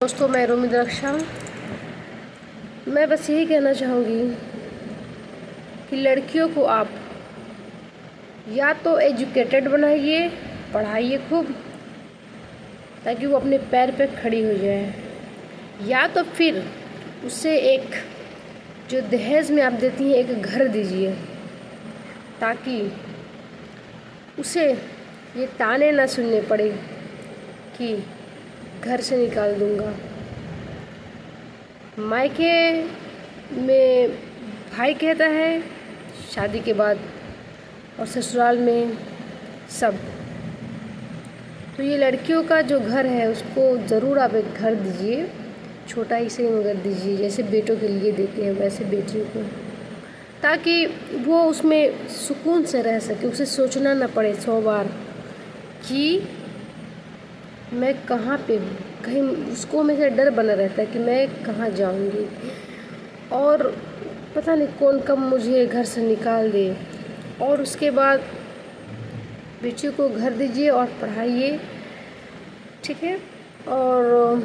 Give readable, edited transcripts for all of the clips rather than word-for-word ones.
दोस्तों, मैं रोमी रक्षा। मैं बस यही कहना चाहूँगी कि लड़कियों को आप या तो एजुकेटेड बनाइए, पढ़ाइए खूब ताकि वो अपने पैर पे खड़ी हो जाए, या तो फिर उसे एक जो दहेज में आप देती हैं एक घर दीजिए ताकि उसे ये ताने ना सुनने पड़े कि घर से निकाल दूँगा। मायके में भाई कहता है शादी के बाद, और ससुराल में सब। तो ये लड़कियों का जो घर है उसको ज़रूर आप एक घर दीजिए, छोटा ही सही मगर दीजिए, जैसे बेटों के लिए देते हैं वैसे बेटियों को, ताकि वो उसमें सुकून से रह सके, उसे सोचना ना पड़े 100 बार कि मैं कहाँ पे हूँ। कहीं उसको हमेशा डर बना रहता है कि मैं कहाँ जाऊँगी और पता नहीं कौन कब मुझे घर से निकाल दे। और उसके बाद बेटियों को घर दीजिए और पढ़ाइए, ठीक है। और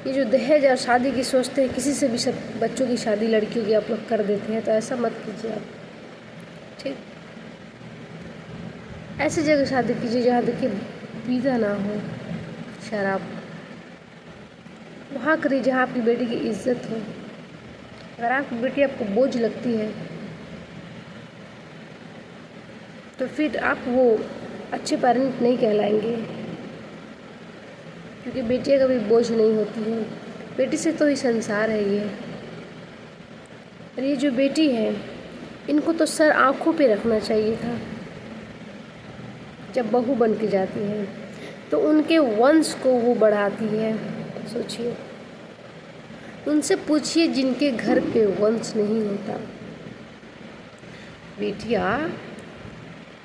ये जो दहेज और शादी की सोचते हैं, किसी से भी सब बच्चों की शादी लड़कियों की आप लोग कर देते हैं, तो ऐसा मत कीजिए आप, ठीक। ऐसी जगह शादी कीजिए जहाँ देखिए पीता ना हो शराब, वहाँ करिए जहाँ आपकी बेटी की इज्जत हो। अगर आपकी बेटी आपको बोझ लगती है तो फिर आप वो अच्छे पेरेंट नहीं कहलाएंगे, क्योंकि बेटियाँ कभी बोझ नहीं होती हैं। बेटी से तो ही संसार है ये। और ये जो बेटी है इनको तो सर आँखों पे रखना चाहिए था। जब बहू बन के जाती है तो उनके वंश को वो बढ़ाती है। सोचिए, उनसे पूछिए जिनके घर पे वंश नहीं होता। बेटियाँ,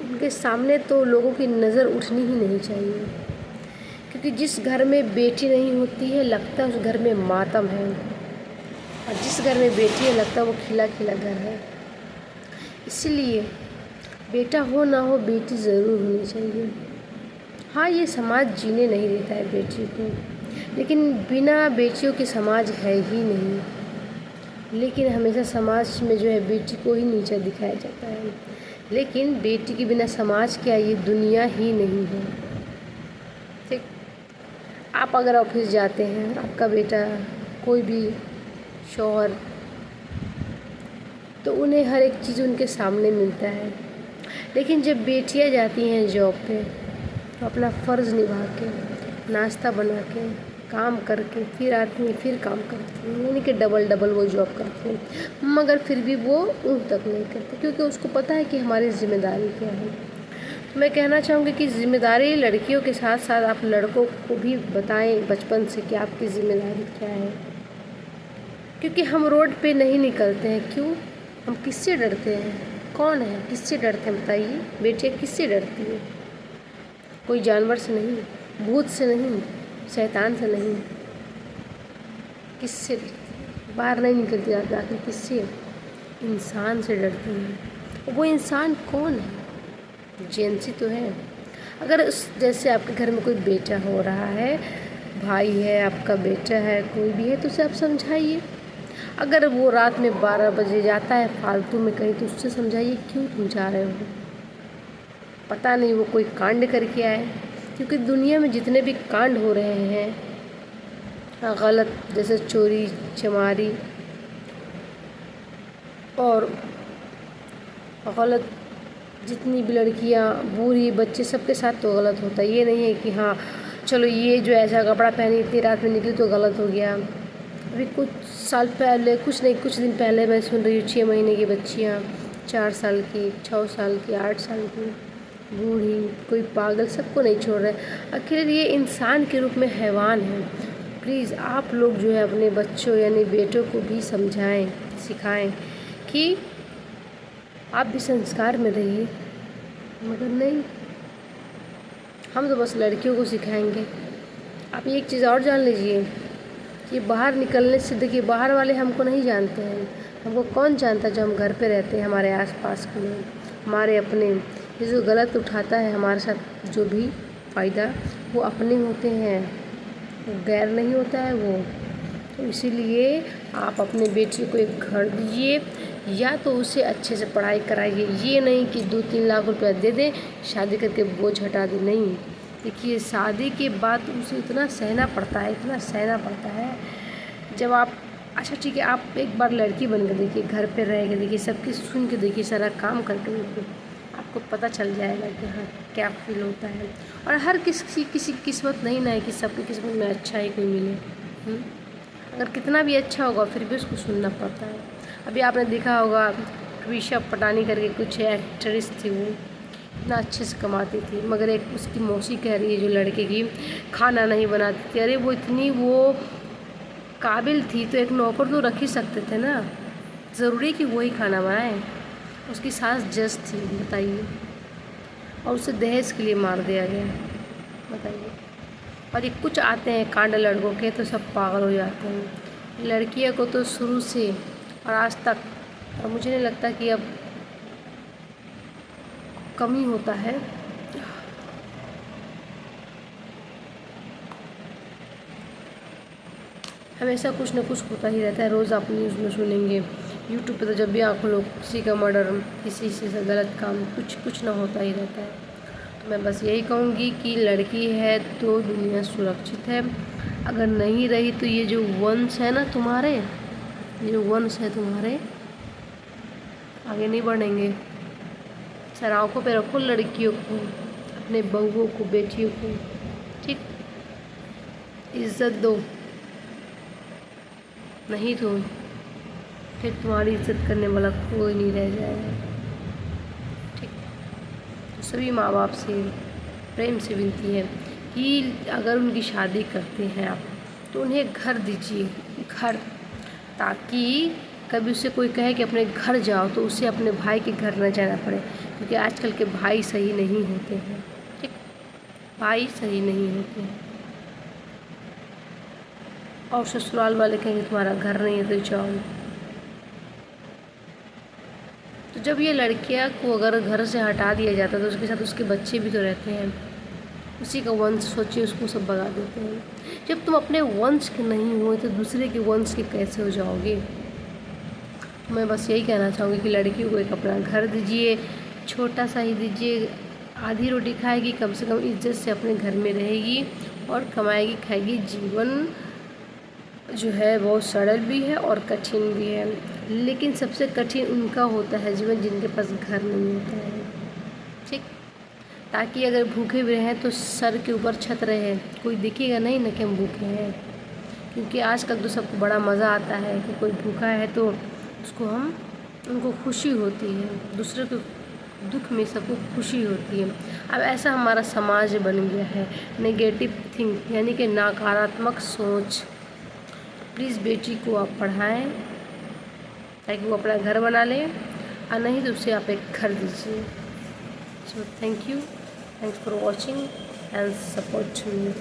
उनके सामने तो लोगों की नज़र उठनी ही नहीं चाहिए, क्योंकि जिस घर में बेटी नहीं होती है लगता है उस घर में मातम है, और जिस घर में बेटी है लगता है वो खिला खिला घर है। इसलिए बेटा हो ना हो बेटी ज़रूर होनी चाहिए। हाँ, ये समाज जीने नहीं देता है बेटी को, लेकिन बिना बेटियों के समाज है ही नहीं। लेकिन हमेशा समाज में जो है बेटी को ही नीचा दिखाया जाता है, लेकिन बेटी के बिना समाज क्या, ये दुनिया ही नहीं है, ठीक। आप अगर ऑफिस जाते हैं, आपका बेटा कोई भी शौहर, तो उन्हें हर एक चीज़ उनके सामने मिलता है। लेकिन जब बेटियां जाती हैं जॉब पे तो अपना फ़र्ज़ निभा के, नाश्ता बना के, काम करके फिर आती हैं, फिर काम करती हैं, यानी कि डबल वो जॉब करती हैं। मगर फिर भी वो ऊँट तक नहीं करती, क्योंकि उसको पता है कि हमारी ज़िम्मेदारी क्या है। तो मैं कहना चाहूँगी कि ज़िम्मेदारी लड़कियों के साथ साथ आप लड़कों को भी बताएं बचपन से कि आपकी ज़िम्मेदारी क्या है, क्योंकि हम रोड पे नहीं निकलते हैं। क्यों? हम किससे डरते हैं? कौन है किससे डरते हैं बताइए? बेटियाँ किससे डरती हैं? कोई जानवर से नहीं, भूत से नहीं, शैतान से नहीं। किससे डरती? बाहर नहीं निकलती आप, आखिर किससे? इंसान से डरती हैं। वो इंसान कौन है? जेंसी तो है। अगर जैसे आपके घर में कोई बेटा हो रहा है, भाई है, आपका बेटा है, कोई भी है, तो उसे आप समझाइए। अगर वो रात में 12 बजे जाता है फालतू में कहीं, तो उससे समझाइए क्यों तुम जा रहे हो। पता नहीं वो कोई कांड करके आए, क्योंकि दुनिया में जितने भी कांड हो रहे हैं गलत, जैसे चोरी चमारी और गलत, जितनी भी लड़कियां, बूढ़ी, बच्चे, सबके साथ तो गलत होता है। ये नहीं है कि हाँ चलो ये जो ऐसा कपड़ा पहनी इतनी रात में निकली तो गलत हो गया। अभी कुछ साल पहले, कुछ दिन पहले मैं सुन रही हूँ 6 महीने की बच्चियाँ, 4 साल की, 6 साल की, 8 साल की, बूढ़ी, कोई पागल, सबको नहीं छोड़ रहे। आखिर ये इंसान के रूप में हैवान है। प्लीज़ आप लोग जो है अपने बच्चों यानी बेटों को भी समझाएं, सिखाएं कि आप भी संस्कार में रहिए। मगर नहीं, हम तो बस लड़कियों को सिखाएंगे। आप एक चीज़ और जान लीजिए कि बाहर निकलने से, देखिए बाहर वाले हमको नहीं जानते हैं, हमको कौन जानता है जो हम घर पे रहते हैं, हमारे आसपास के लोग, हमारे अपने। ये जो गलत उठाता है हमारे साथ जो भी फ़ायदा, वो अपने होते हैं, गैर नहीं होता है वो। तो इसीलिए आप अपने बेटे को एक घर दीजिए या तो उसे अच्छे से पढ़ाई कराइए। ये नहीं कि 2-3 लाख रुपया दे दें, शादी करके बोझ हटा दें, नहीं। देखिए शादी के बाद उसे इतना सहना पड़ता है, इतना सहना पड़ता है। जब आप अच्छा ठीक है, आप एक बार लड़की बन के देखिए, घर पे रह के देखिए, सबकी सुन के देखिए, सारा काम करके देखिए, आपको पता चल जाएगा कि हाँ क्या फील होता है। और हर किसी किस्मत नहीं ना है कि सबकी किस्मत में अच्छा ही कोई मिले। अगर कितना भी अच्छा होगा फिर भी उसको सुनना पड़ता है। अभी आपने देखा होगा ऋषभ पटानी करके कुछ एक्ट्रेस थी, वो इतना अच्छे से कमाती थी, मगर एक उसकी मौसी कह रही है जो लड़के की, खाना नहीं बनाती थी। अरे वो इतनी वो काबिल थी तो एक नौकर तो रख ही सकते थे ना, ज़रूरी कि वही खाना बनाए। उसकी सास जज थी, बताइए, और उसे दहेज के लिए मार दिया गया, बताइए। और ये कुछ आते हैं कांड लड़कों के तो सब पागल हो जाते हैं। लड़कियों को तो शुरू से और आज तक, और मुझे नहीं लगता कि अब कमी होता है। हमेशा कुछ न कुछ होता ही रहता है। रोज़ आप न्यूज़ में सुनेंगे, यूट्यूब पे तो जब भी आँखों लोग किसी का मर्डर, किसी से गलत काम, कुछ ना होता ही रहता है। तो मैं बस यही कहूँगी कि लड़की है तो दुनिया सुरक्षित है, अगर नहीं रही तो ये जो वंश है ना तुम्हारे, ये जो वंश है तुम्हारे, आगे नहीं बढ़ेंगे। सर आँखों पे रखो लड़कियों को, अपने बहुओं को, बेटियों को, ठीक, इज़्ज़त दो, नहीं तो फिर तुम्हारी इज़्ज़त करने वाला कोई नहीं रह जाएगा, ठीक। तो सभी माँ बाप से प्रेम से विनती है कि अगर उनकी शादी करते हैं आप तो उन्हें घर दीजिए, घर, ताकि कभी उससे कोई कहे कि अपने घर जाओ तो उसे अपने भाई के घर न जाना पड़े, क्योंकि आजकल के भाई सही नहीं होते हैं, ठीक, भाई सही नहीं होते हैं। और ससुराल वाले कहेंगे तुम्हारा घर नहीं है तो जाओ। तो जब ये लड़कियां को अगर घर से हटा दिया जाता है तो उसके साथ उसके बच्चे भी तो रहते हैं, उसी का वंश सोचिए, उसको सब भगा देते हैं। जब तुम अपने वंश के नहीं हो तो दूसरे के वंश के कैसे हो जाओगे। तो मैं बस यही कहना चाहूँगी कि लड़कियों को एक अपना घर दीजिए, छोटा सा ही दीजिए, आधी रोटी खाएगी, कम से कम इज्जत से अपने घर में रहेगी और कमाएगी खाएगी। जीवन जो है बहुत सरल भी है और कठिन भी है, लेकिन सबसे कठिन उनका होता है जीवन जिनके पास घर नहीं होता है, ठीक। ताकि अगर भूखे भी रहें तो सर के ऊपर छत रहे, कोई दिखेगा नहीं ना कि हम भूखे हैं। क्योंकि आजकल तो सबको बड़ा मज़ा आता है कि कोई भूखा है तो उसको उनको खुशी होती है, दूसरे को दुख में सबको खुशी होती है। अब ऐसा हमारा समाज बन गया है, नेगेटिव थिंक यानी कि नकारात्मक सोच। प्लीज़ बेटी को आप पढ़ाएं ताकि वो अपना घर बना ले, और नहीं तो उसे आप एक घर दीजिए। So thank you, thanks for watching and support me.